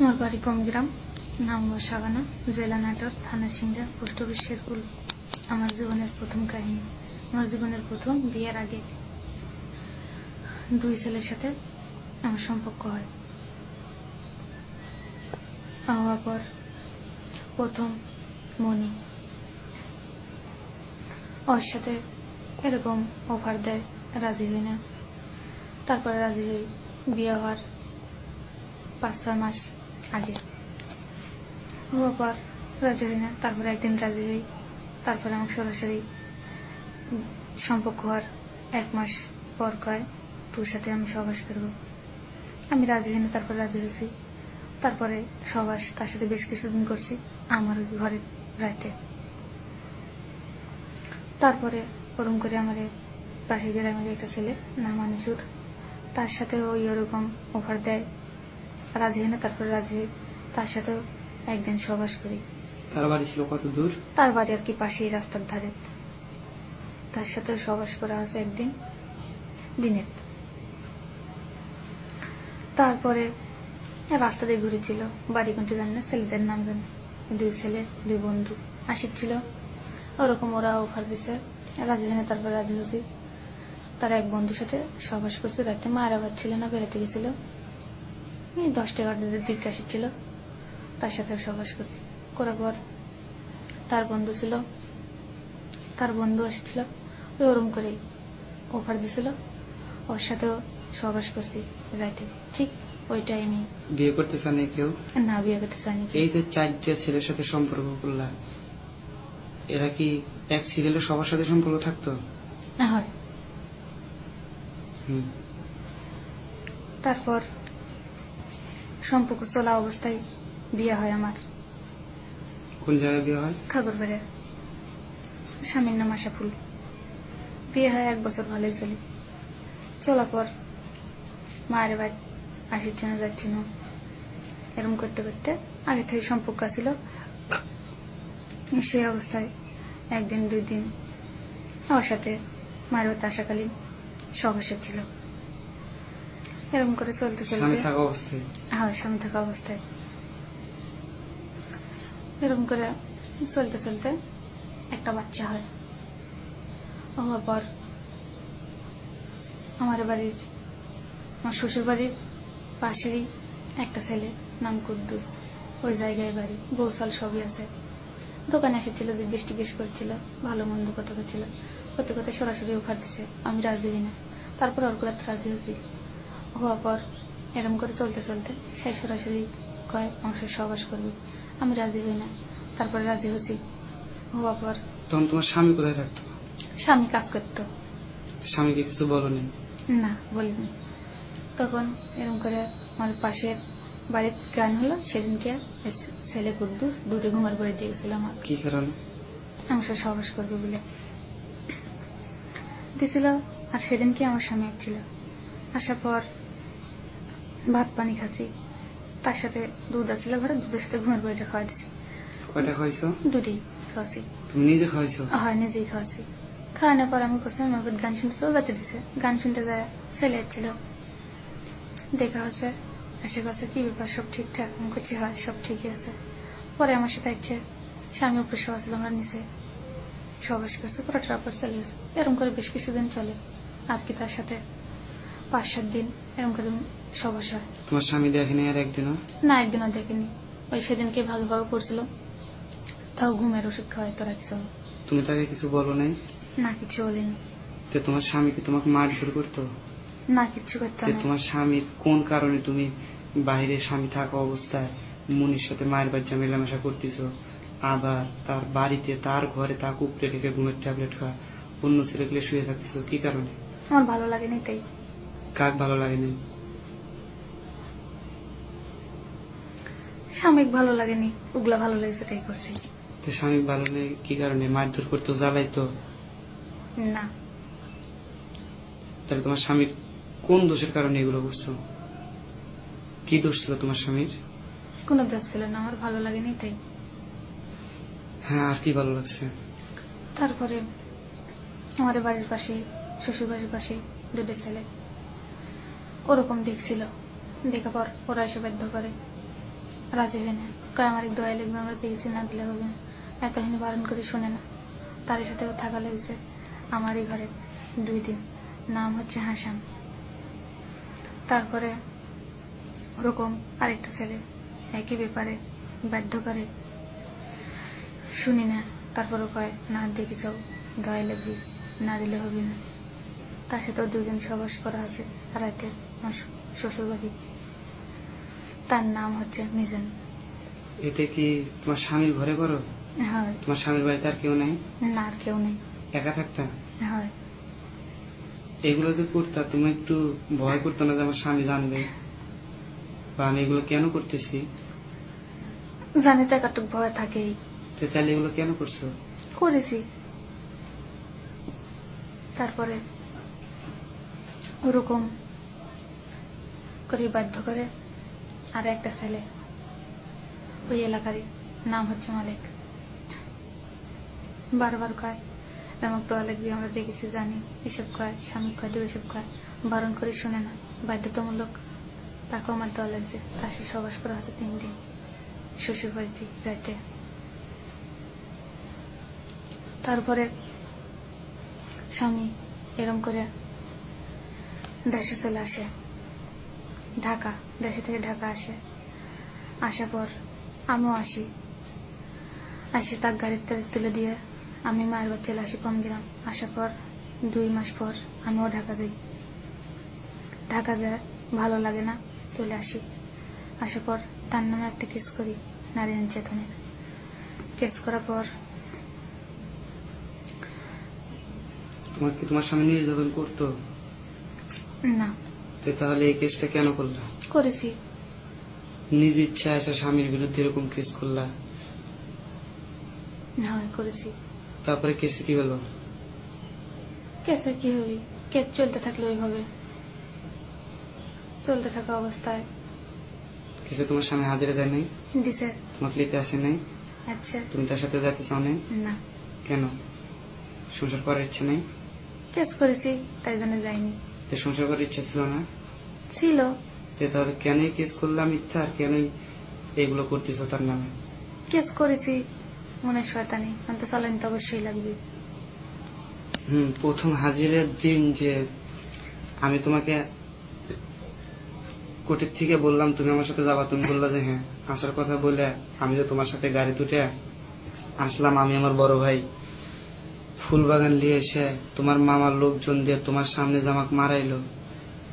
আমার বাড়ি পমগ্রাম, নাম সাবানা, জেলা নাটোর, থানা সিংড়া, পোস্ট অফিস শেরপুর। আমার জীবনের প্রথম কাহিনী। আমার জীবনের প্রথম বিয়ের আগে দুই ছেলের সাথে আমার সম্পর্ক হয়। হওয়ার পর প্রথম মনি ওর সাথে এরকম অফার দেয়, রাজি হই না। তারপরে রাজি হই বিয়ে হওয়ার 5-6 মাস আগে। হওয়ার পর রাজি হই না, তারপরে একদিন রাজি হই। তারপরে আমার সরাসরি সম্পর্ক হওয়ার 1 মাস পর কয় তোর সাথে আমি সহবাস করবো। আমি রাজি হই না, তারপরে রাজি হয়েছি। তারপরে সহবাস তার সাথে বেশ কিছুদিন করছি আমার ঘরের রাইতে। তারপরে ওরম করে আমার পাশের গ্রামের একটা ছেলে নাম আনিসুর, তার সাথে ওই ওরকম অফার দেয়, রাজি হয় না। তারপরে রাজি হই, তার সাথেও একদিন সহবাস করি। তার বাড়ি ছিল কত দূর? তার বাড়ি আর কি পাশেই, রাস্তার ধারে। তার সাথেও সহবাস করা আছে একদিন দিনের। তারপরে রাস্তা দিয়ে ঘুরেছিল, বাড়ি কোনটি জানি না, ছেলেদের নাম জানি। 2 ছেলে 2 বন্ধু আসছিল, ওরকম ওরা অফার দিছে, রাজি হয় না। তারপরে রাজি হয়েছি। তার এক বন্ধুর সাথে সহবাস করছে রাতে। মায়ের আবার ছিল না, বেড়াতে গেছিল, 10-11 দিকে আসছিল। তার সাথে সহবাস করছি। করার পর তার বন্ধু ছিল, তার বন্ধু আসছিল, ওই ওরম করে অফার দিছিল, ওর সাথেও সহবাস করছি রাতে। ঠিক ওই টাইমে। বিয়ে করতে চানি কেউ? না, বিয়ে করতে চাইনি। এই যে 4টা ছেলের সাথে সম্পর্ক করলা, এরা কি এক সিরিয়ালে সবার সাথে সম্পর্ক থাকতো? হয়। তারপর সম্পর্ক চলা অবস্থায় বিয়ে হয় আমার। কোন জায়গায় বিয়ে হয়? খাগড়াবাড়ি, স্বামীর নাম আশাফুল। বিয়ে হয় 1 বছর ভালোই চলি। চলার পর মায়ের বাড়ি আসির জন্য যাচ্ছি না, এরকম করতে করতে আগে থেকে সম্পর্ক ছিল। সেই অবস্থায় একদিন 2 দিন আমার সাথে মায়ের বাড়িতে আসাকালীন সহবাস ছিল। এরকম করে চলতে চলতে, স্বামী থাকা অবস্থায়? হ্যাঁ, স্বামী থাকা অবস্থায়। এরকম করে চলতে চলতে একটা বাচ্চা হয়। হওয়ার পর আমার বাড়ির, আমার শ্বশুর বাড়ির পাশেরই একটা ছেলে নাম কুদ্দুস, ওই জায়গায় বাড়ি, বৌসাল সবই আছে। দোকানে এসেছিল, জিজ্ঞেস করছিল, ভালো মন্দ কথা করছিল। করতে করতে সরাসরি অফার দিছে, আমি রাজি হই না। তারপর ওর কথা রাজি হয়েছি। হওয়ার পর এরকম করে চলতে চলতে সে সরাসরি কয় আমার সাথে সহবাস করবি। আমি রাজি হই না, তারপরে রাজি হয়েছি। হওয়ার পর তখন তোমার স্বামী কোথায় থাকতো? স্বামী কাজ করতো। স্বামীকে কিছু বলোনি? না, বলিনি। তখন এরকম করে আমার পাশের বাড়ির গান হলো, সেদিনকে ছেলে কুদ্দুস 2টি ঘুমার বাড়ি দিয়ে গেছিল আমার। কি কারণে? আমার সাথে সহবাস করবে বলে দিয়েছিল। আর সেদিনকে আমার স্বামী ছিল। আসার পর ভাত পানি খাচ্ছি, তার সাথে দুধ আছিল ঘরে, দুধের সাথে ঘুমের বাড়িটা খাওয়া দিছি। কয়টা খাওয়াইছো? 2টি খাওয়াছি। তুমি নিজে খাওয়াইছো? হয়, নিজেই খাওয়াছি। খাওয়ানোর পর আমি কোথাও আমার গান শুনতে চলে যেতে দিছে। গান শুনতে যায়, ছেলে ছিল, দেখা হচ্ছে, এসে কাছে কি ব্যাপার, সব ঠিকঠাক? আমি করছি হয়, সব ঠিকই আছে। পরে আমার সাথে ইচ্ছে, স্বামী উপরে শোয়া ছিল, আমরা নিচে সহবাস করছে, পুরোটার উপর চলে গেছে। এরকম করে বেশ কিছুদিন চলে। আর কি তার সাথে 5-7 দিন এরকম করে সহবাস হয়। তোমার স্বামী দেখেনি আর একদিনও? না, একদিনও দেখিনি। ওই সেদিনকে ভাগে ভাগে পড়ছিল, তাও ঘুমের ওষুধ খাওয়াই তো রাখছে। তুমি তাকে কিছু বলো নাই? না, কিছু বলিনি। তো তোমার স্বামী কি তোমাকে মারধর করতো? না, কিচ্ছু করতো না। তোমার স্বামীর কোন কারণে তুমি বাইরে স্বামী থাকা অবস্থায় মুনির সাথে মায়ের বাচ্চা মেলামেশা করতেছো, আবার তার বাড়িতে তার ঘরে তা উপরে রেখে ঘুমের ট্যাবলেট খা অন্য ছেলেগুলো শুয়ে থাকতেছো? কি কারণে? আমার ভালো লাগেনি তাই। কাক ভালো লাগেনি? স্বামীক ভালো লাগেনি, ওগুলা ভালো লেগেছে তাই করছি। তো স্বামী ভালো নেই কি কারণে? মারধর করতো, জ্বালাইতো? না। তাহলে তোমার স্বামীর কোন দোষের কারণে এগুলো করছো? কি দোষ ছিল তোমার স্বামীর? কোনো দোষ ছিল না, আমার ভালো লাগেনি তাই। হ্যাঁ, আর কি ভালো লাগছে? তারপরে আমার বাড়ির পাশে, শ্বশুর বাড়ির পাশে 2টি ছেলে ওরকম দেখছিল। দেখার পর ওরা এসে বাধ্য করে, রাজি হয় না, কয় আমার এক দোয়াই লিখবে, আমরা দেখেছি না দিলে হবে না। এতখানি বারণ করে শুনে না। তার সাথে থাকা লেগেছে আমারই ঘরে 2 দিন। নাম হচ্ছে হাসান। তারপরে ওরকম আরেকটা ছেলে একই ব্যাপারে বাধ্য করে, শুনি না। তারপরে কয় না দেখিস দোয়াই লিখবি, না দিলে হবে না। তার সাথেও 2 দিন সবাস করা আছে রাতে আমার শ্বশুর বাড়ি। তার নাম হচ্ছে মিজান। এটা কি তোমার স্বামীর ঘরে করো? হয়। তোমার স্বামীর বাড়িতে আর কেউ নাই? না, আর কেউ নেই। একা থাকতা? হয়। এগুলো যে করতা, তুমি একটু ভয় করতো না যে আমার স্বামী জানবে বা আমি এগুলো কেন করতেছি? জানি তো একাটুক ভয় থাকেই। তো তাহলে এগুলো কেন করছো? করেছি। তারপরে ওরকম করে বাধ্য করে আর একটা ছেলে ওই এলাকারই, নাম হচ্ছে মালিক। বারবার কয় আমাকে দোয়া লিখবি, আমরা দেখেছি জানি, এসব কয়। স্বামী কয় দেব, এসব কয়। বারণ করে শুনে না, বাধ্যতামূলক তাকেও আমার দোয়া লাগছে। তার সে সবাস করা আছে 3 দিন শ্বশুর বাড়িতে রাতে। তারপরে স্বামী এরম করে দেশে চলে আসে, ঢাকা। দেশে থেকে ঢাকা আসে। আসার পর আমিও আসি। তার গাড়ির টাড়ি তুলে দিয়ে আমি মায়ের বাড়ি চলে আসি পমগ্রাম। আসার পর 2 মাস পর আমিও ঢাকা যাই। ঢাকা যায়, ভালো লাগে না, চলে আসি। আসার পর তার নামে একটা কেস করি, নারী নির্যাতনের। কেস করার পর তোমার স্বামী নির্যাতন করতো? না। তো তাহলে এই কেসটা কেন করলা? করেছি। নিজ ইচ্ছা আসা স্বামীর বিরুদ্ধে এরকম কেস করলা? হয়, করেছি। তারপরে কেসে কি হলো? কেসে কি হবি, কেস চলতে থাকলো ওইভাবে। চলতে থাকা অবস্থায় কেসে তোমার স্বামী হাজিরা দেয় নাই? দিছে। তোমাকে নিতে আসে নাই? আচ্ছা। তুমি তার সাথে যেতে চাও নাই? না। কেন? সংসার করার ইচ্ছা নেই? কেস করেছি, তাই জন্য যাইনি। তো সংসার করার ইচ্ছা ছিল না? ছিল। তো তাহলে কেনই কেস করলাম মিথ্যা, আর কেনই এগুলো করতেছো তার নামে? কেস করেছি মনে শয়তানি, তো চালানি তো অবশ্যই লাগবে। প্রথম হাজিরের দিন যে আমি তোমাকে কোর্টের থেকে বললাম তুমি আমার সাথে যাবা, তুমি বললা যে হ্যাঁ। আসার কথা বলে আমি যে তোমার সাথে গাড়ি তুটে আসলাম, আমি আমার বড় ভাই ফুল বাগান নিয়ে এসে তোমার মামার লোকজন দিয়ে তোমার সামনে যে আমাকে মারাইলো,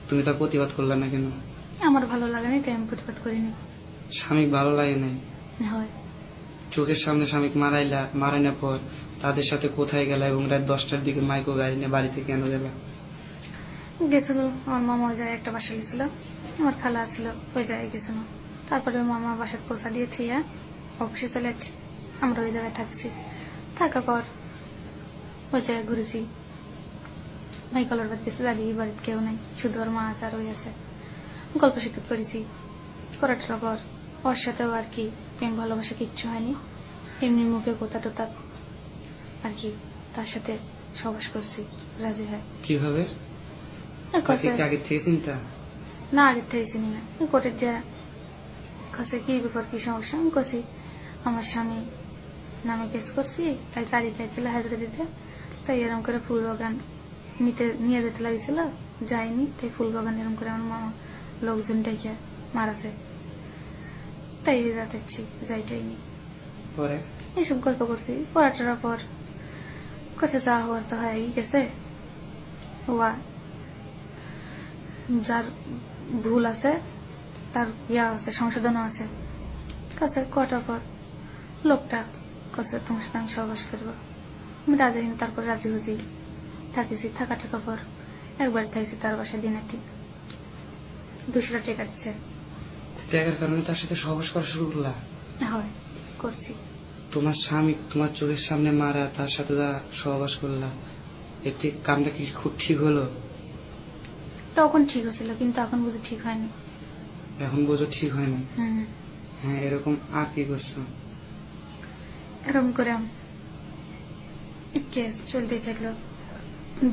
তুমি তার প্রতিবাদ করলে না কেন? আমার ভালো লাগেনি, তাই আমি প্রতিবাদ করিনি। স্বামীক ভালো লাগে নাই? হয়। চোখের সামনে স্বামীক মারাইনার পর তাদের সাথে কোথায় গেলা এবং রাত 10টার দিকে মাইকো গাড়ি নিয়ে বাড়িতে কেন গেলা? গেছিল আমার মামা ওই জায়গায় একটা বাসা গেছিল, আমার খালা ছিল ওই জায়গায় গেছিল। তারপরে ওর মামা বাসার পোষা দিয়ে থুইয়া অফিসে চলে যাচ্ছে, আমরা ওই জায়গায় থাকছি। থাকার পর ওই জায়গায় ঘুরেছি। মাইকলার বাড়ি গেছে, দাদি বাড়িতে কেউ নেই, শুধু ওর মা আছে আর ওই আছে। গল্প শিক্ষিত করেছি। করাটার পর ওর সাথেও আর কি প্রেম ভালোবাসা কিচ্ছু হয়নি, এমনি মুখে কোথা টোতা আর কি তার সাথে সবাস করছি। রাজি হয়। কিভাবে? কষে আগে থেকে চিন্তা? না, আগের থেকে চিনি না। কোর্টের যা কষে কি ব্যাপার, কি সমস্যা, আমি কষি আমার স্বামী নামে কেস করছি, তাই তারিখ ছিল হাজিরা দিতে, তাই এরকম করে ফুল বাগান নিয়ে যেতে লাগছিল, যাইনি। তাই ফুল বাগান এরকম করে আমার মামা লোকজন ডেকে মারাছে, তাই যাচ্ছি, যাইটাইনি। পরে এইসব গল্প করছি। পড়াটার পর কোথায় যাওয়া হওয়ার তো হয়ে গেছে। ওয়া যার ভুল আছে তার আছে, সংশোধনও আছে। কাছে কটার পর লোকটা কাছে তোমার সাথে আমি সহবাস করবো, আমি রাজি হইনি। তারপর রাজি হয়েছি, থাকিছি। থাকা পর একবার থাকছি তার বাসায় দিনের 200 টাকা দিচ্ছে। টাকার কারণে তার সাথে সহবাস করা শুরু করলা? হয়, করছি। তোমার স্বামী তোমার চোখের সামনে মারা, তার সাথে সহবাস করলা, এতে কামটা কি খুব ঠিক হলো? তখন ঠিক হয়েছিল, কিন্তু এখন বুঝি ঠিক হয়নি। এখন বোঝো ঠিক হয় না? হম। হ্যাঁ, এরকম আর কি করছো? এরকম করে কেস চলতেই থাকলো।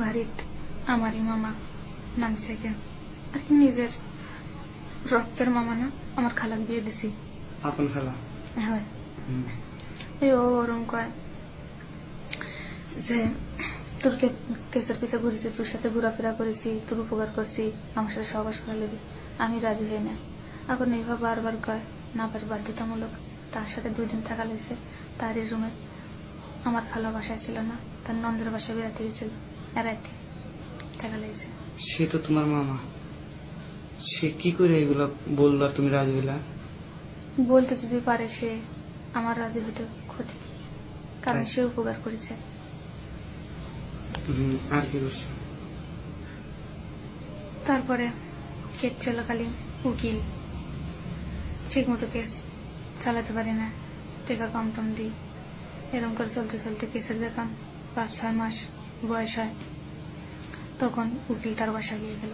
বাড়িত আমারই মামা নামছে আর কি, নিজের রক্তের মামা না, আমার খালাক বিয়ে দিছি। আপন খালা। হয় হুম। এই ও ওরম কয় যে তোর কেসের পিছে ঘুরেছি, তোর সাথে ঘোরাফেরা করেছি, তোর উপকার করছি, আমার সাথে সহবাস করা লেগে আমি রাজি হই না। এখন এইভাবে বারবার কয়, না পারে বাধ্যতামূলক তার সাথে 2 দিন থাকা লেগেছে। তার এই রুমে আমার খালা বাসায় ছিল না, তার নন্দের বাসায় বেড়াতে গেছিল, রাতে থাকা লেগেছে। সে তো তোমার মামা, সে কি করে এগুলা বললো আর তুমি রাজি হইলা? বলতে যদি পারে সে, আমার রাজি হতে ক্ষতি কি? কারণ তাই। সে উপকার করেছে। আর কি করছো? তারপরে কেস চলাকালীন উকিল ঠিক মতো কেস চালাতে পারি না, টাকা কম টম দিই, এরকম করে চলতে চলতে কেসের যখন 5-6 মাস বয়স হয়, তখন উকিল তার বাসা নিয়ে গেল।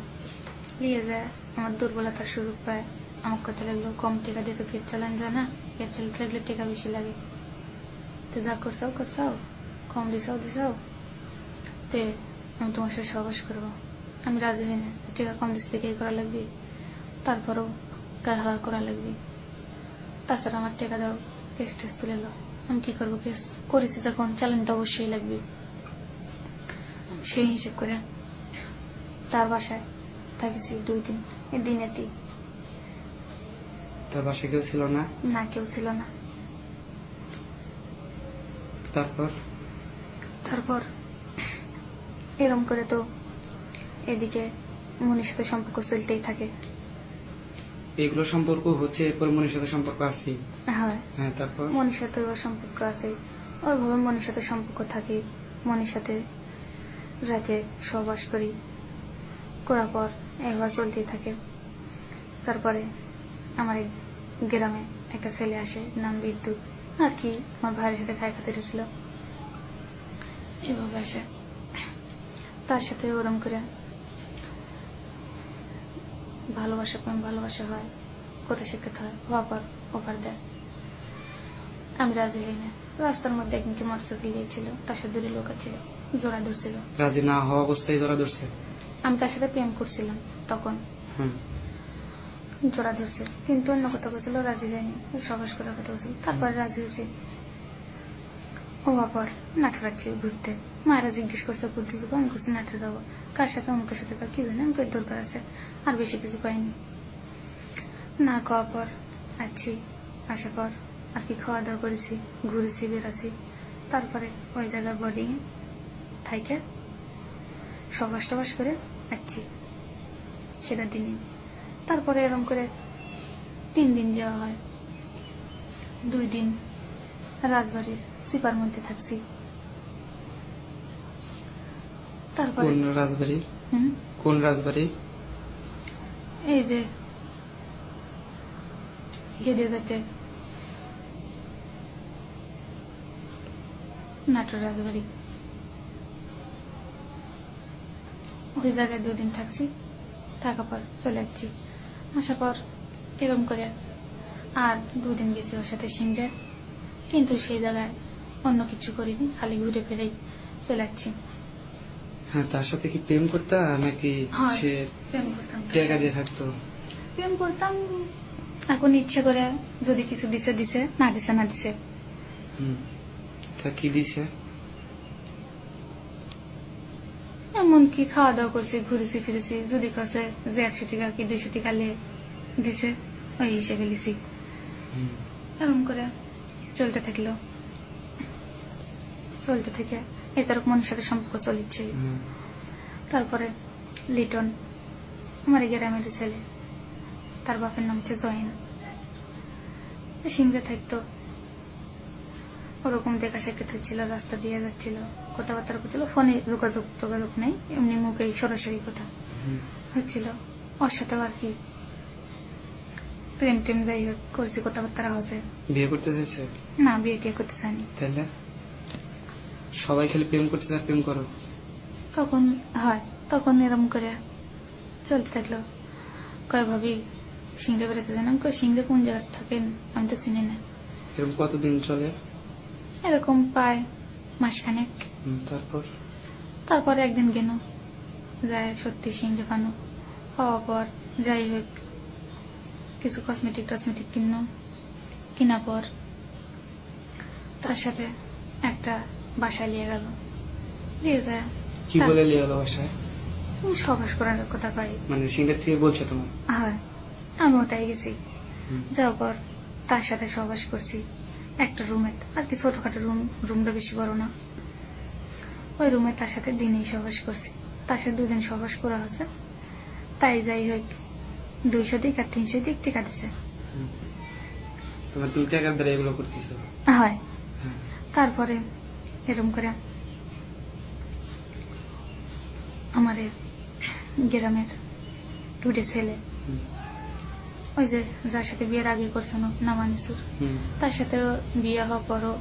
নিয়ে যায় আমার দুর্বলতার সুযোগ পায়, আমার কথা লাগলো কম টাকা দিয়ে তো কেস চালান যায় না, কেস চালাতে লাগলে টাকা বেশি লাগে, তো যা করছাও করছাও, কম দিছাও তে আমি তোমার সাথে সহবাস করবো। আমি রাজি হই না, টাকা কম দিচ্ছে দেখে করা লাগবে, তারপরও গায়ে হাওয়া করা লাগবে। তাছাড়া আমার টাকা দাও, কেস টেস তুলে লো, আমি কি করবো? কেস করেছি যখন চালান তো অবশ্যই লাগবে। সেই হিসেব করে তার বাসায় থাকেছি 2 দিন। এই দিনেতেই তার বাসায় কেউ ছিল না? না, কেউ ছিল না। তারপর এরম করে তো এদিকে মনির সাথে সম্পর্ক চলতেই থাকে। এগুলো সম্পর্ক হচ্ছে, এরপর মনির সাথে সম্পর্ক আছে? হয়, হ্যাঁ, তারপর? মনির সাথে ওর সম্পর্ক আছে, ওইভাবে মনির সাথে সম্পর্ক থাকে। মনির সাথে রাতে সহবাস করি, করার পর এভাবে চলতেই থাকে। তারপরে আমার এক গ্রামে একটা ছেলে আসে, নাম বিদ্যুৎ, আর কি আমার ভাইয়ের সাথে খায় খাতির ছিল। এভাবে আসে, তার সাথে ওরম করে ভালোবাসা হয়, কোথায় শিক্ষিত হয়, অফার দেয়। আমি রাজি হই না। রাস্তার মধ্যে একদিনকে মোটরসাইকেল গিয়েছিল, তার সাথে 2 লোক ছিল, জোড়া ধরছিল। রাজি না হওয়া অবস্থায় ধরা ধরছে? আমি তার সাথে প্রেম করছিলাম তখন, হুম। জোড়া ধরছে, কিন্তু অন্য কথা বলছিল, রাজি হয়নি, সহবাস করার কথা বলছিল। তারপরে রাজি হয়েছে। হওয়ার পর নাটরাচ্ছি ঘুরতে, মায়েরা জিজ্ঞেস করছে ঘুরতে যাবো, আমি করছি নাটর যাবো, কার সাথে অমুকের সাথে, কি জানি, আমি কই দরকার আছে, আর বেশি কিছু পাইনি। না খাওয়ার পর আসার পর আর কি খাওয়া দাওয়া করেছি, ঘুরেছি, বেড়াছি। তারপরে ওই জায়গায় বোর্ডিং থাইকে সহবাস টবাস করে আসছি সেটা দিনই। তারপরে এরকম করে 3 দিন যাওয়া হয়। 2 দিন রাজবাড়ির সিপার মধ্যে থাকছি। তারপরে কোন রাজবাড়ি? কোন রাজবাড়ি? এই যে হেঁটে যেতে নাটোর রাজবাড়ি, ওই জায়গায় 2 দিন থাকছি। থাকার পর চলে যাচ্ছি। আসার পর এরকম করে আর 2 দিন গেছি ওর সাথে সিংড়া, কিন্তু সেই জায়গায় অন্য কিছু করিনি, খালি ঘুরে ফিরেই চলে যাচ্ছি। হ্যাঁ, তার সাথে কি প্রেম করতা নাকি হয়, সে প্রেম করতাম। টাকা দিয়ে থাকতো? প্রেম করতাম, এখন ইচ্ছে করে যদি কিছু দিছে, না দিছে। হুম। তা কি দিছে? এমনকি খাওয়া দাওয়া করছি, ঘুরেছি ফিরেছি, যদি কাছে যে 100 টাকা কি 200 টাকা দিছে, ওই হিসেবে লিছি। হুম। এরকম করে চলতে থাকলো, চলতে থেকে এই তরফ মনের সাথে সম্পর্ক চলিচ্ছে। হুম। তারপরে লিটন, আমার এই গ্রামের ছেলে, তার বাপের নাম হচ্ছে জয়েন, সিংড়ে থাকতো। ওরকম দেখা সাক্ষাৎ হচ্ছিল, রাস্তা দিয়ে যাচ্ছিল, কথাবার্তা করছিল, ফোনে যোগাযোগ নেই, এমনি মুখে সরাসরি কথা হুম। হচ্ছিল। ওর সাথেও আর কি প্রেম টেম যাই হোক করছি, কথাবার্তা হচ্ছে। বিয়ে করতে চাইছে? না, বিয়ে টিয়ে করতে চায়নি। তাহলে সবাই খালি প্রেম করতে চায়, প্রেম করো। তখন হয়, তখন এরম করে চলতে থাকলো। কয় ভাবি সিংড়ে বেড়াতে জানেন, কয় সিংড়ে কোন জায়গায় থাকেন, আমি তো চিনি না। এরকম কতদিন চলে? এরকম প্রায় মাসখানেক। তারপর একদিন গেল, যায় সত্যি সিংড়ে পানো পাওয়ার পর যাই হোক কিছু কসমেটিক টসমেটিক কিনলো, কেনার পর তার সাথে একটা বাসায় নিয়ে গেল, নিয়ে যায় কি বলে লিয়ে গেল বাসায়? সবাস করার কথা কয়। মানে সিঙ্গার থেকে বলছে তোমার? হয়, আমি ওটাই গেছি। হুম। যাওয়ার পর তার সাথে সহবাস করছি একটা রুমে, আর কি ছোটখাটো রুমটা বেশি বড় না। ওই রুমে তার সাথে দিনেই সহবাস করছি। তার সাথে 2 দিন সহবাস করা হচ্ছে। তাই যাই হোক 200 দিক আর 300 দিক টিকা দিছে। তোমার তুমি টাকার দ্বারা এগুলো করতেছো? হয়। হ্যাঁ। তারপরে এরম করে আমারে গ্রামের 2টে ছেলে, হুম। ওই যে যার সাথে বিয়ের আগে করছেন নামানিসুর, হুম। তার সাথে বিয়ে হওয়ার পরও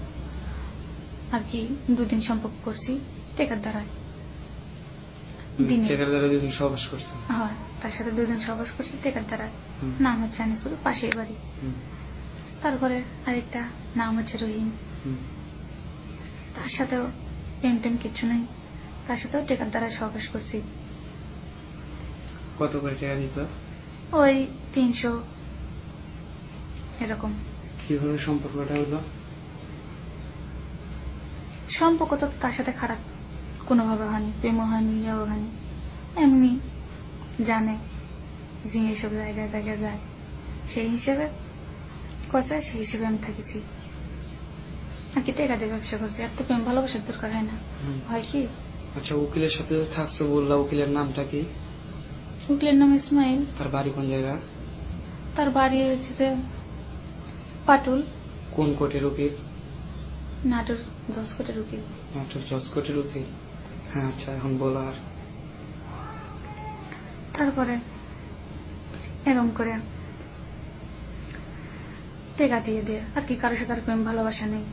আর কি 2 দিন সম্পর্ক করছি টেকার দ্বারা। দিনে টাকার দ্বারা তুমি সহবাস করছো? হয়, তার সাথে 2 দিন সহবাস করছি টেকার দ্বারা। হুম। নাম হচ্ছে আনিসুর, পাশের বাড়ি। হুম। তারপরে আরেকটা নাম হচ্ছে রহিম, হুম। তার সাথেও প্রেম টেম কিছু নেই, তার সাথেও টেকার দ্বারা সহবাস করছি। কত করে টাকা দিত? ওই 300 এরকম। কিভাবে সম্পর্কটা হলো? সম্পর্ক তো তার সাথে খারাপ কোনোভাবে হয়নি, প্রেমও হয়নি, ইয়াও হয়নি। এমনি জানে যে এইসব জায়গায় জায়গায় যায়, সেই হিসেবে কথা, সেই হিসেবে আমি থাকিছি আর কি। টেকা দিয়ে ব্যবসা করছি, এত প্রেম ভালোবাসার দরকার হয় না। হুম। হয় কি, আচ্ছা, উকিলের সাথে যে থাকছো বললা, উকিলের নামটা কি? উকিলের নাম ইসমাইল। তার বাড়ি কোন জায়গা? তার বাড়ি হচ্ছে যে পাটুল, কোন কোর্টের উকিল? নাটোর 10 কোটির উকিল। নাটোর 10 কোর্টের উকিল। হ্যাঁ, আচ্ছা, এখন বলো। আর তারপরে এরম করে টেকা দিয়ে দিয়ে আর কি, কারোর সাথে আর প্রেম ভালোবাসা নেই,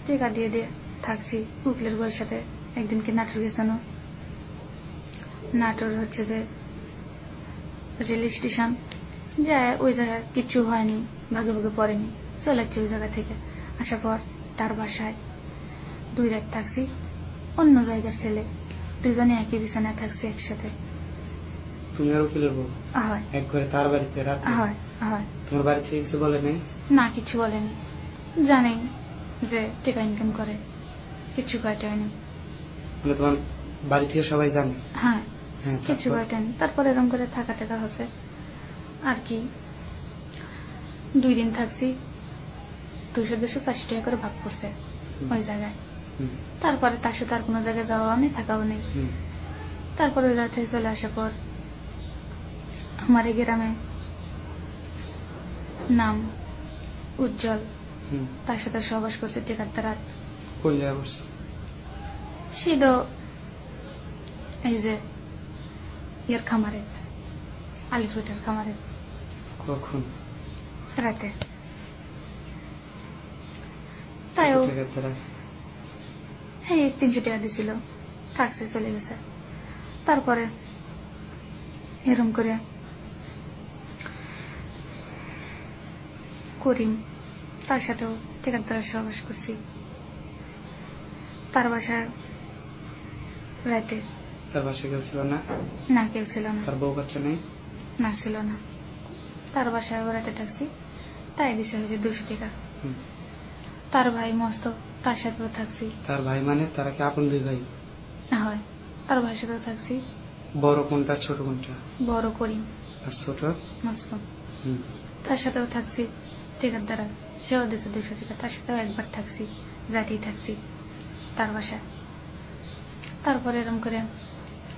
টেকা দিয়ে দিয়ে থাকছি। উকিলের বউয়ের সাথে একদিনকে নাটোর গেছেন। নাটোর হচ্ছে যে রেল স্টেশন যায়, ওই জায়গায় কিচ্ছু হয়নি, ভাগে ভাগে পড়েনি, চলে যাচ্ছে ওই জায়গা থেকে। আসার পর তার বাসায় 2 রাত থাকছি। অন্য জায়গার ছেলে, 2জনে একই বিছানায় থাকছি একসাথে। তুমি আর উকিলের বউ হয়, এক ঘরে তার বাড়িতে রাতে? হয়, হয়। তোমার বাড়ি থেকে কিছু বলে নাই? না, কিছু বলেনি, জানেই যে টাকা ইনকাম করে, কিছু কয়টায়নি। মানে তোমার বাড়ি থেকে সবাই জানে? হ্যাঁ, হ্যাঁ, কিছু তারপর? কয়টায়নি। তারপর এরকম করে থাকা টাকা হচ্ছে আর কি। 2 দিন থাকছি, 200 400 টাকা করে ভাগ করছে ওই জায়গায়। হুম। তারপরে তার সাথে আর কোনো জায়গায় যাওয়াও নেই, থাকাও নেই। হুম। তারপরে ওই জায়গা থেকে চলে আসার পর আমার এই গ্রামে নাম উজ্জ্বল, হুম। তার সাথে সহবাস করছে টেকার দ্বারা। কোন জায়গা করছো? ছিল এই যে ইয়ার খামারে, আলিফুটার খামারে, কখন? রাতে। তাইও কত টাকার দ্বারা? এই 300 টাকা দিছিল, থাকছে, চলে গেছে। তারপরে এরম করে করিম, তার সাথেও টেকার দ্বারা সহবাস করছি। তার বাসায় রাতে তার বাসায় কেউ ছিল না? না, কেউ ছিল না, তার বউ বাচ্চা নেই? না ছিল না। তার বাসায় রাতে থাকছি, তাই দিছে হয়েছে 200 টাকা। হুম। তার ভাই মস্ত, তার সাথেও থাকছি। তার ভাই মানে তারা কি আপন 2 ভাই? হয়, তার ভাইয়ের সাথেও থাকছি। বড় কোনটা ছোট কোনটা? বড় করিম, আর ছোট? মস্ত, হুম। তার সাথেও থাকছি টেকার দ্বারা। সেও দিয়েছে 200 টাকা। তার সাথেও একবার থাকছি, রাতেই থাকছি তার বাসায়। তারপরে এরম করে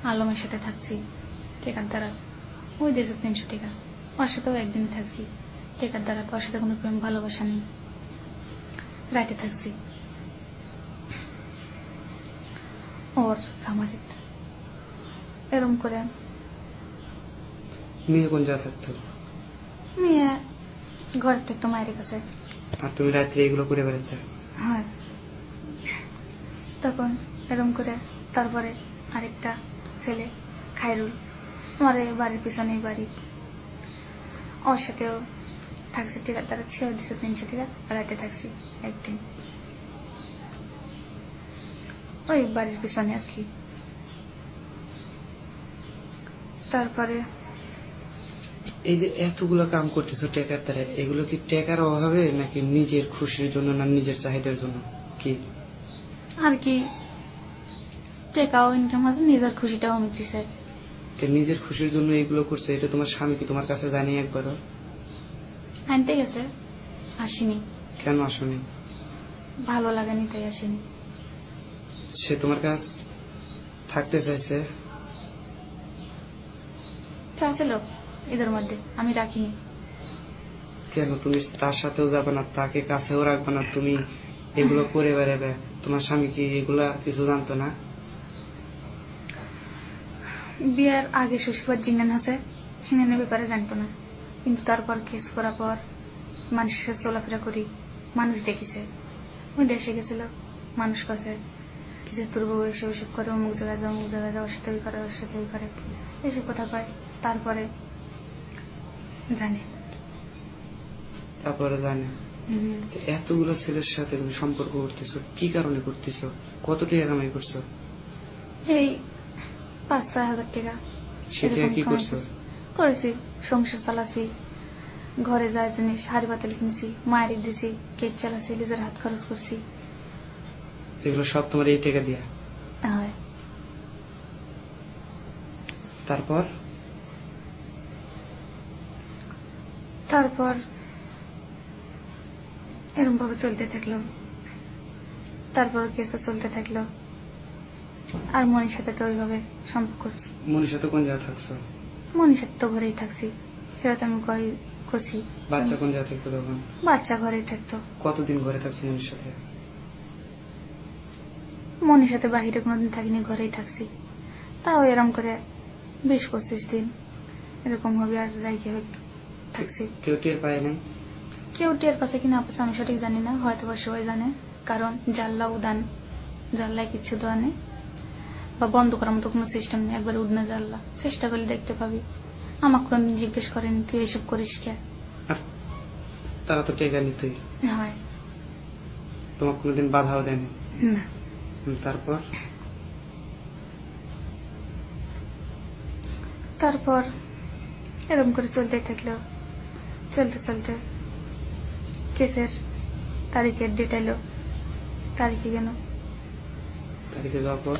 আলমের সাথে থাকছি টেকার দ্বারা, ওই দিয়েছে 300 টাকা। ওর সাথেও একদিন থাকছি টেকার দ্বারা, তোর সাথে কোনো প্রেম ভালোবাসা নেই, রাতে থাকছি ওর খামারে। এরম করে মেয়ে কোন জায়গা থাকতো? মেয়ে ঘর থেকে তো মায়ের কাছে। আর তুমি রাত্রে এগুলো করে বেড়াতে? হয়। তখন এরম করে তারপরে আরেকটা ছেলে খায়রুল, আমার এই বাড়ির পিছনেই বাড়ি, ওর সাথেও থাকছি টিকা দ্বারা। সেও দিচ্ছে 300 টাকা, রাতে থাকছি একদিন ওই বাড়ির পিছনে আর কি। তারপরে এই যে এতগুলো কাম করতেছো টেকার দ্বারা, এগুলো কি টেকার অভাবে নাকি নিজের খুশির জন্য না নিজের চাহিদার জন্য কি? আর কি টাকাও ইনকাম আছে, নিজের খুশিটাও মিটছে। তো নিজের খুশির জন্য এগুলো করছো, এটা তোমার স্বামী কি তোমার কাছে জানি একবারও? আনতে গেছে, আসিনি। কেন আসনি? ভালো লাগেনি তাই আসিনি। সে তোমার কাছ থাকতে চাইছে? চাইছিল এদের মধ্যে, আমি রাখিনি। কেন তুমি তার সাথেও যাবে না, তাকে কাছেও রাখবে না, তুমি এগুলো করে বেড়াবে? তোমার স্বামী কি এগুলা কিছু জানতো না? বিয়ের আগে শ্বশুরবাড়ি জিনান আছে, সিনানের ব্যাপারে জানতো না। কিন্তু তারপর কেস করার পর মানুষের সাথে চলাফেরা করি, মানুষ দেখিছে। ওই দেশে গেছিল, মানুষ কাছে যে তোর বউ এসে ওইসব করে, অমুক জায়গায় যাও, অমুক জায়গায় যাও, ওর সাথে ওই করে, ওর সাথে ওই করে, এসব কথা কয়। তারপরে জানে। তারপরে জানে। তো এতগুলো ছেলের সাথে তুমি সম্পর্ক করতেছো কি কারণে করতেছো? কত টাকা কামাই করছো? এই 5-6 হাজার টাকা সেটা এরকম কি কামাই করছো? করেছি, সংসার চালাছি, ঘরে যায় জিনিস হাড়ি পাতিল কিনছি, মায়ের দিছি, কেক চালাছি, নিজের হাত খরচ করছি। এগুলো সব তোমার এই টাকা দিয়া? হয়। তারপর তারপর এরকম ভাবে চলতে থাকলো। তারপর কেসও চলতে থাকলো। আর মনির সাথে তো ওইভাবে সম্পর্ক করছি। মনির সাথে কোন জায়গায় থাকছো? মনির সাথে তো ঘরেই থাকছি, সেটা তো আমি করছি। বাচ্চা কোন জায়গায় থাকতো তখন? বাচ্চা ঘরেই থাকতো। কতদিন ঘরে থাকছো মনির সাথে? মনির সাথে বাহিরে কোনোদিন থাকিনি, ঘরেই থাকছি। তাও এরকম করে 20-25 দিন এরকম হবে, আর জায়গা থাকছি। কেউ টের পায় নাই? কেউ টের পাচ্ছে কিনা পাচ্ছে আমি সঠিক জানি না, হয়তো বা সবাই জানে। কারণ জানলা উদান, জানলায় কিছু দেওয়া নেই বা বন্ধ করার মতো কোনো সিস্টেম নেই, একবার উডনা জানলা, চেষ্টা করলে দেখতে পাবি। আমাকে কোনদিন জিজ্ঞেস করেন তুই এসব করিস কে। আর তারা তো টেকা নিতই, হয় তোমার কোনোদিন বাধাও দেয়নি? না। তারপর তারপর এরকম করে চলতেই থাকলো। চলতে চলতে কেসের তারিখের ডেট এলো, তারিখে গেল। তারিখে যাওয়ার পর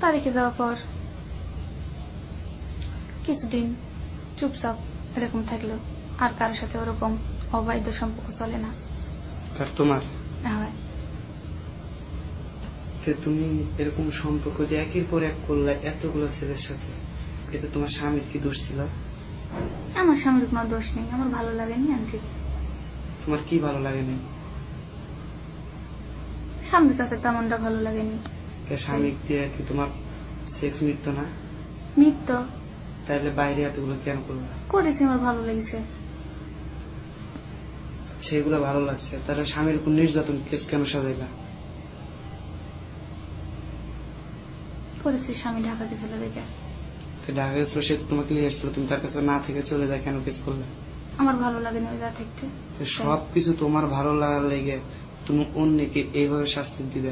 তারিখে যাওয়ার পর কিছুদিন চুপচাপ এরকম থাকলো, আর কারোর সাথে ওরকম অবৈধ সম্পর্ক চলে না। আর তোমার হয়। তো তুমি এরকম সম্পর্ক যে একের পর এক করলে এতগুলো ছেলের সাথে, এতে তোমার স্বামীর কি দোষ ছিল? আমার স্বামীর কোনো দোষ নেই, আমার ভালো লাগেনি আন্টি। তোমার কি ভালো লাগেনি? স্বামীর কাছে তেমনটা ভালো লাগেনি। স্বামী দিয়ে কি তোমার সেক্স মিটতো না? মিথ্য তাহলে বাইরে এতগুলো কেন করলো? করেছি, আমার ভালো লেগেছে। সেগুলো ভালো লাগছে, তাহলে স্বামীর উপর নির্যাতন কেস কেন সাজাইলা? করেছি, স্বামী ঢাকা গেছিল দেখে। তো ঢাকা গেছিল, সে তো তোমাকে নিয়ে এসেছিল, তুমি তার কাছে না থেকে চলে যায় কেন কেস করলে? আমার ভালো লাগেনি ওই যা থাকতে। তো সবকিছু তোমার ভালো লাগার লেগে তুমি অন্যকে এইভাবে শাস্তি দিবে,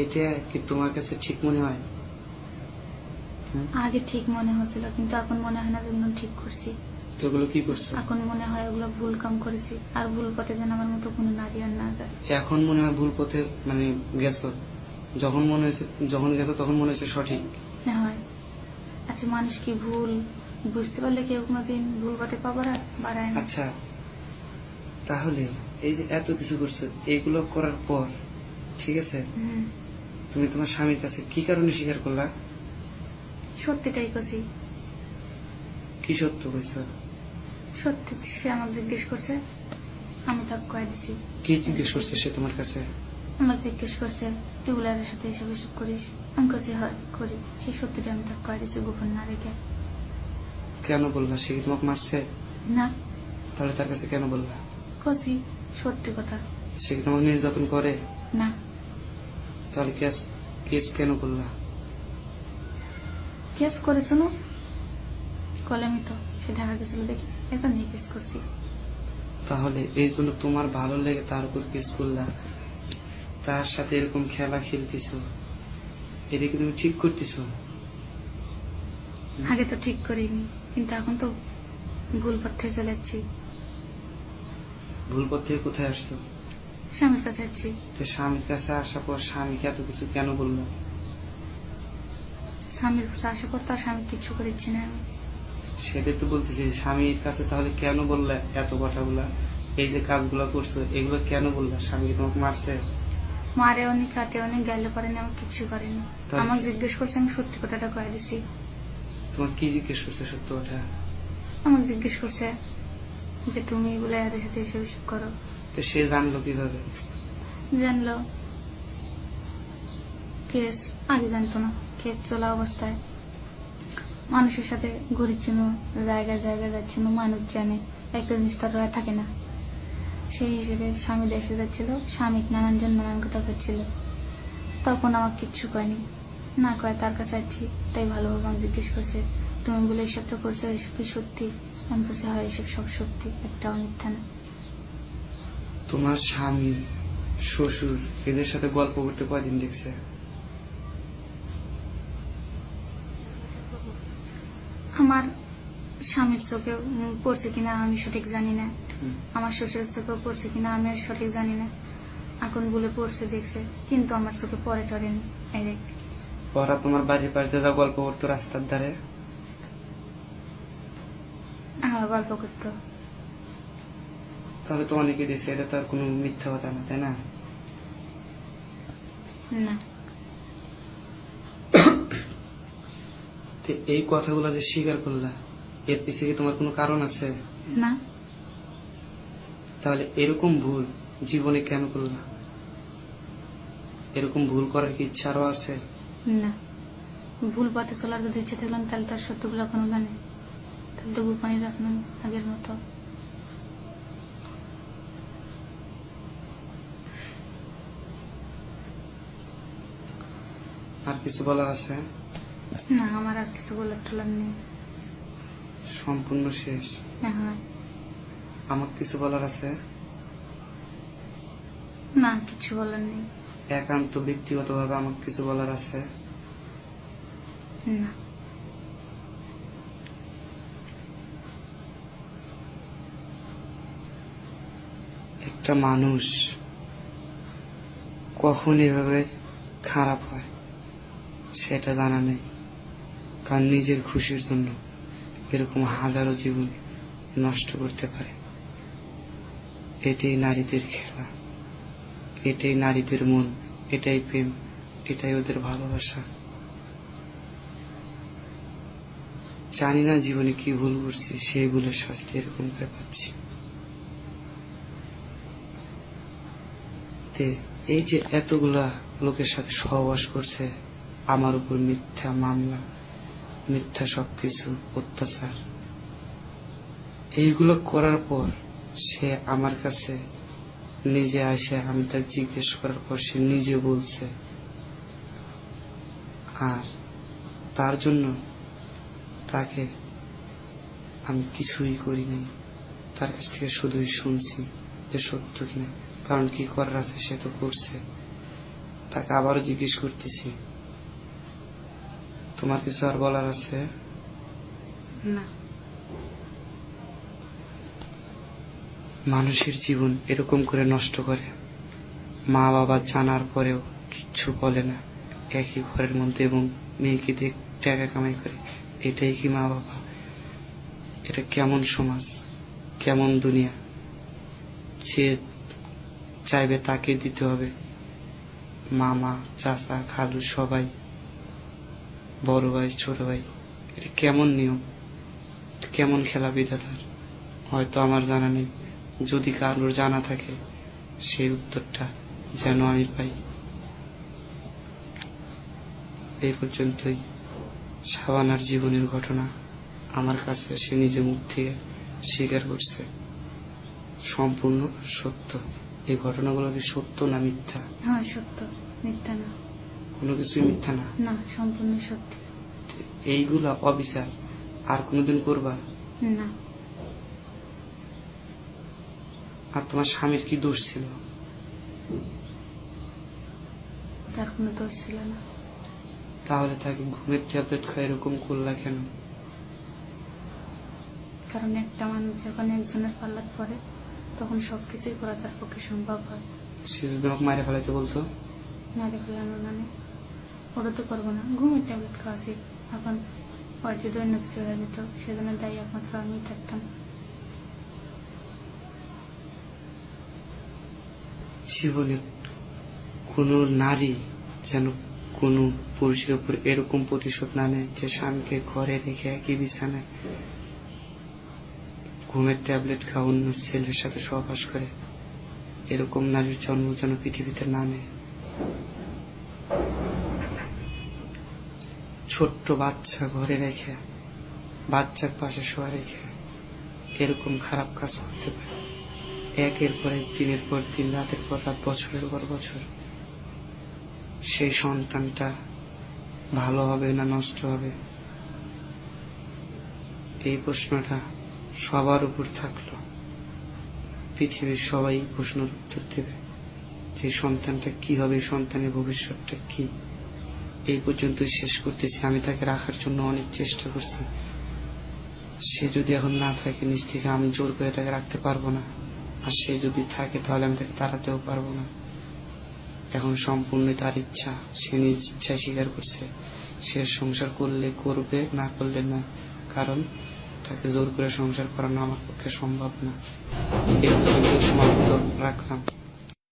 এটা কি তোমার কাছে ঠিক মনে হয়? আগে ঠিক মনে হয়েছিল, কিন্তু এখন মনে হয় না যেন ঠিক করছি। তো ওগুলো কি করছো? এখন মনে হয় ওগুলো ভুল কাম করেছি, আর ভুল পথে যেন আমার মতো কোনো নারী আর না যায়। এখন মনে হয় ভুল পথে মানে গেছো, যখন গেছো তখন মনে হয়েছে সঠিক। হয়। আচ্ছা, মানুষ কি ভুল বুঝতে পারলে কেউ কোনোদিন ভুল পথে পাবার বাড়ায় না। আচ্ছা, তাহলে এই যে এত কিছু করছো, এইগুলো করার পর ঠিক আছে, হুম, তুমি তোমার স্বামীর কাছে কি কারণে স্বীকার করলা? সত্যিটাই করছি। কি সত্য কইছ? সত্যি সে আমাকে জিজ্ঞেস করছে, আমি তাকে কয়ে দিছি। কি জিজ্ঞেস করছে সে তোমার কাছে? আমাকে জিজ্ঞেস করছে টিউবলারের সাথে এসব এসব করিস, আমি কাছে হয় করি। সেই সত্যিটা আমি তাকে কয়ে দিছি গোপন না রেখে। কেন বললা? সে কি তোমাকে মারছে? না, তাহলে তার কাছে কেন বললা? কছি সত্যি কথা। সে কি তোমাকে নির্যাতন করে? না। তাহলে কেস কেন করলা? কেস করেছো না? কলেমি তো সে ঢাকা গেছিল দেখি, এজন্যই কেস করছি। তাহলে এই জন্য তোমার ভালো লেগে তার উপর কেস করলা, তার সাথে এরকম খেলা খেলতেছ, এটা কি তুমি ঠিক করতেছ? আগে তো ঠিক করিনি, কিন্তু এখন তো ভুল পথে চলে যাচ্ছি, ভুল পথ থেকে কোথায় আসছো? স্বামীর কাছে যাচ্ছি। তো স্বামীর কাছে আসার পর স্বামীকে এত কিছু কেন বললো? স্বামীর কাছে আসা পর তার স্বামী কিচ্ছু করেছি না আমি। সেটাই তো বলতেছি, স্বামীর কাছে তাহলে কেন বললা এত কথাগুলা? এই যে কাজগুলা করছো এগুলো কেন বললা? স্বামী কি তোমাকে মারছে? মারে অনেক কাটে অনেক গাইলে করেনি, আমার কিচ্ছু করেনি। তাহলে আমাকে কি? জিজ্ঞেস করছে, আমি সত্যি কথাটা কয়ে দিছি। তোমার কি জিজ্ঞেস করছে সত্য কথা? আমাকে জিজ্ঞেস করছে যে তুমি বলে এদের সাথে এসব এসব করো। তো সে জানলো কিভাবে? জানলো কেস আগে জানতো না, কেস চলা অবস্থায় মানুষের সাথে ঘুরছিল, জায়গায় জায়গায় যাচ্ছিল, মানুষ জানে একটা জিনিস তার রয়ে থাকে না। সেই হিসেবে স্বামী দেশে যাচ্ছিল, স্বামী নানান জন নানান কথা করছিল, তখন আমার কিচ্ছু কয়নি, না কয় তার কাছে আছি। তাই ভালোভাবে আমাকে জিজ্ঞেস করছে তুমি বলে এসবটা করছো, এসব কি সত্যি? আমি কাছে হয় এসব সব সত্যি, একটাও মিথ্যা না। তোমার স্বামী, শ্বশুর এদের সাথে গল্প করতে কয়দিন দেখছে? আমার স্বামীর চোখে পড়ছে কিনা আমি সঠিক জানি না, হুম। আমার শ্বশুরের চোখে পড়ছে কিনা আমি সঠিক জানি না। এখন বলে পড়ছে দেখছে, কিন্তু আমার চোখে পরে টরেনি। ওরা তোমার বাড়ির পাশ দিয়ে যা গল্প করতো রাস্তার ধারে? আমার গল্প করতো। তাহলে তো অনেকে দিয়েছে, এটা তো আর কোনো মিথ্যা কথা না, তাই না? না, তো এই কথাগুলো যে স্বীকার করলা, এর পিছিয়ে কি তোমার কোনো কারণ আছে? না, তাহলে এরকম ভুল জীবনে কেন করলা? এরকম ভুল করার কি ইচ্ছা আরো আছে? না। ভুল পথে চলার যদি ইচ্ছে থাকলাম তাহলে তার সত্যগুলো এখনো জানে, তাহলে তো গোপনে রাখলাম আগের মতো। আর কিছু বলার আছে? না, আমার আর কিছু বলার টলার নেই। সম্পূর্ণ শেষ? হ্যাঁ। আমার কিছু বলার আছে? না, কিছু বলার নেই। একান্ত ব্যক্তিগতভাবে আমার কিছু বলার আছে? না। একটা মানুষ কখন এভাবে খারাপ হয় সেটা জানা নেই, কারণ নিজের খুশির জন্য এরকম হাজারো জীবন নষ্ট করতে পারে। এটাই নারীদের খেলা, এটাই নারীদের মন, এটাই প্রেম, এটাই ওদের ভালোবাসা। জানি না জীবনে কি ভুল করছি, সেই ভুলের শাস্তি এরকম করে পাচ্ছি। এই যে এতগুলা লোকের সাথে সহবাস করছে, আমার উপর মিথ্যা মামলা, মিথ্যা সবকিছু, অত্যাচার, এইগুলো করার পর সে আমার কাছে নিজে আসে, আমি তাকে জিজ্ঞেস করার পর সে নিজে বলছে। আর তার জন্য তাকে আমি কিছুই করি নাই, তার কাছ থেকে শুধুই শুনছি যে সত্য কিনা, কারণ কি করার আছে সে তো করছে। তাকে আবারও জিজ্ঞেস করতেছি, তোমার কিছু আর বলার আছে? না। মানুষের জীবন এরকম করে নষ্ট করে, মা বাবা জানার পরেও কিচ্ছু বলে না, একই ঘরের মধ্যে, এবং মেয়েকে দিয়ে টাকা কামাই করে। এটাই কি মা বাবা? এটা কেমন সমাজ, কেমন দুনিয়া? যে চাইবে তাকে দিতে হবে, মামা চাচা খালু সবাই, বড় ভাই ছোট ভাই। এটা কেমন নিয়ম, কেমন খেলা বিধাতার? হয়তো আমার জানা নেই, যদি কারোর জানা থাকে সেই উত্তরটা যেন আমি পাই। এই পর্যন্তই শাবানার জীবনের ঘটনা আমার কাছে সে নিজে মুখ থেকে স্বীকার করছে সম্পূর্ণ সত্য। এই ঘটনাগুলো কি সত্য না মিথ্যা? হ্যাঁ, সত্য, মিথ্যা না। কোনো কিছুই মিথ্যা না। না, সম্পূর্ণ সত্যি। এইগুলা অবিচার আর কোনোদিন করবা না। আর তোমার স্বামীর কি দোষ ছিল? তার কোনো দোষ ছিল না। তাহলে তাকে ঘুমের ট্যাবলেট খায় এরকম করলা কেন? কারণ একটা মানুষ যখন একজনের পাল্লাত পড়ে তখন সবকিছুই করা তার পক্ষে সম্ভব হয়। সে যদি আমাকে মারে ফেলাইতে বলতো, মারে ফেলানো মানে ওটা তো করবো না, ঘুমের ট্যাবলেট খাওয়াছি। এখন ওর যদি অন্য কিছু হয়ে যেত সেজন্য দায়ী একমাত্র আমি থাকতাম। জীবনে কোনো নারী যেন কোনো পুরুষের উপর এরকম প্রতিশোধ না নেয় যে স্বামীকে ঘরে রেখে একই বিছানায় ঘুমের ট্যাবলেট খাওয়া অন্য ছেলের সাথে সহবাস করে। এরকম নারীর জন্ম যেন পৃথিবীতে না নেয়। ছোট্ট বাচ্চা ঘরে রেখে, বাচ্চার পাশে শোয়া রেখে এরকম খারাপ কাজ করতে পারে। একের পর এক, দিনের পর দিন, রাতের পর রাত, বছরের পর বছর। সেই সন্তানটা ভালো হবে না নষ্ট হবে, এই প্রশ্নটা সবার উপর থাকলো। পৃথিবীর সবাই এই প্রশ্নের উত্তর দেবে যে সন্তানটা কি হবে, সন্তানের ভবিষ্যৎটা কি। এই পর্যন্ত শেষ করতেছি। আমি তাকে রাখার জন্য অনেক চেষ্টা করছি। সে যদি এখন না থাকে নিজ থেকে, আমি জোর করে তাকে রাখতে পারবো না। আর সে যদি থাকে তাহলে আমি তাকে তাড়াতেও পারবো না। এখন সম্পূর্ণ তার ইচ্ছা, সে নিজ ইচ্ছায় স্বীকার করছে। সে সংসার করলে করবে, না করলে না, কারণ তাকে জোর করে সংসার করানো আমার পক্ষে সম্ভব না। এই পর্যন্ত সমাপ্ত রাখলাম।